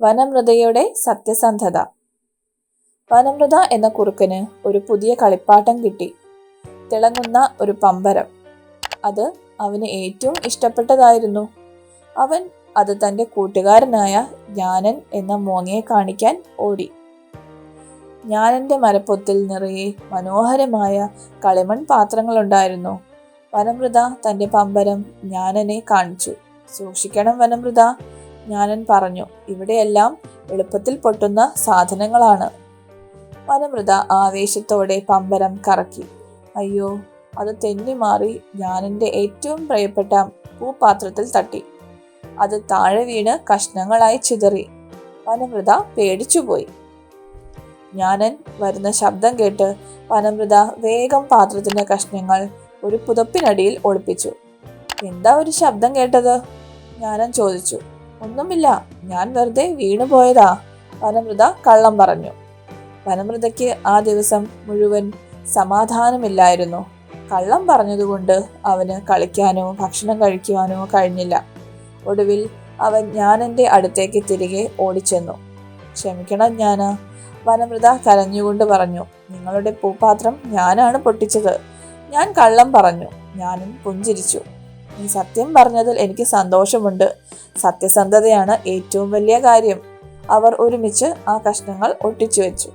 വനമൃതയുടെ സത്യസന്ധത. വനമൃത എന്ന കുറുക്കന് ഒരു പുതിയ കളിപ്പാട്ടം കിട്ടി. തിളങ്ങുന്ന ഒരു പമ്പരം. അത് അവന് ഏറ്റവും ഇഷ്ടപ്പെട്ടതായിരുന്നു. അവൻ അത് തൻ്റെ കൂട്ടുകാരനായ ജ്ഞാനൻ എന്ന മോങ്ങയെ കാണിക്കാൻ ഓടി. ജ്ഞാനന്റെ മരപ്പൊത്തിൽ നിറയെ മനോഹരമായ കളിമൺ പാത്രങ്ങളുണ്ടായിരുന്നു. വനമൃത തൻ്റെ പമ്പരം ജ്ഞാനനെ കാണിച്ചു. സൂക്ഷിക്കണം വനമൃത, ജ്ഞാനൻ പറഞ്ഞു. ഇവിടെയെല്ലാം എളുപ്പത്തിൽ പൊട്ടുന്ന സാധനങ്ങളാണ്. വനമൃത ആവേശത്തോടെ പമ്പരം കറക്കി. അയ്യോ, അത് തെന്നിമാറി ജ്ഞാനന്റെ ഏറ്റവും പ്രിയപ്പെട്ട പൂപാത്രത്തിൽ തട്ടി. അത് താഴെ വീണ് കഷ്ണങ്ങളായി ചിതറി. വനമൃത പേടിച്ചുപോയി. ജ്ഞാനൻ വരുന്ന ശബ്ദം കേട്ട് വനമൃത വേഗം പാത്രത്തിന്റെ കഷ്ണങ്ങൾ ഒരു പുതപ്പിനടിയിൽ ഒളിപ്പിച്ചു. എന്താ ഒരു ശബ്ദം കേട്ടത്? ജ്ഞാനൻ ചോദിച്ചു. ഒന്നുമില്ല, ഞാൻ വെറുതെ വീണുപോയതാ, വനമൃത കള്ളം പറഞ്ഞു. വനമൃതയ്ക്ക് ആ ദിവസം മുഴുവൻ സമാധാനമില്ലായിരുന്നു. കള്ളം പറഞ്ഞതുകൊണ്ട് അവന് കളിക്കാനോ ഭക്ഷണം കഴിക്കുവാനോ കഴിഞ്ഞില്ല. ഒടുവിൽ അവൻ ജ്ഞാനന്റെ അടുത്തേക്ക് തിരികെ ഓടിച്ചെന്നു. ക്ഷമിക്കണം ജ്ഞാന, വനമൃത കരഞ്ഞുകൊണ്ട് പറഞ്ഞു. നിങ്ങളുടെ പൂപാത്രം ഞാനാണ് പൊട്ടിച്ചത്. ഞാൻ കള്ളം പറഞ്ഞു. ജ്ഞാനൻ പുഞ്ചിരിച്ചു. നീ സത്യം പറഞ്ഞതിൽ എനിക്ക് സന്തോഷമുണ്ട്. സത്യസന്ധതയാണ് ഏറ്റവും വലിയ കാര്യം. അവർ ഒരുമിച്ച് ആ കഷ്ണങ്ങൾ ഒട്ടിച്ചു വെച്ചു.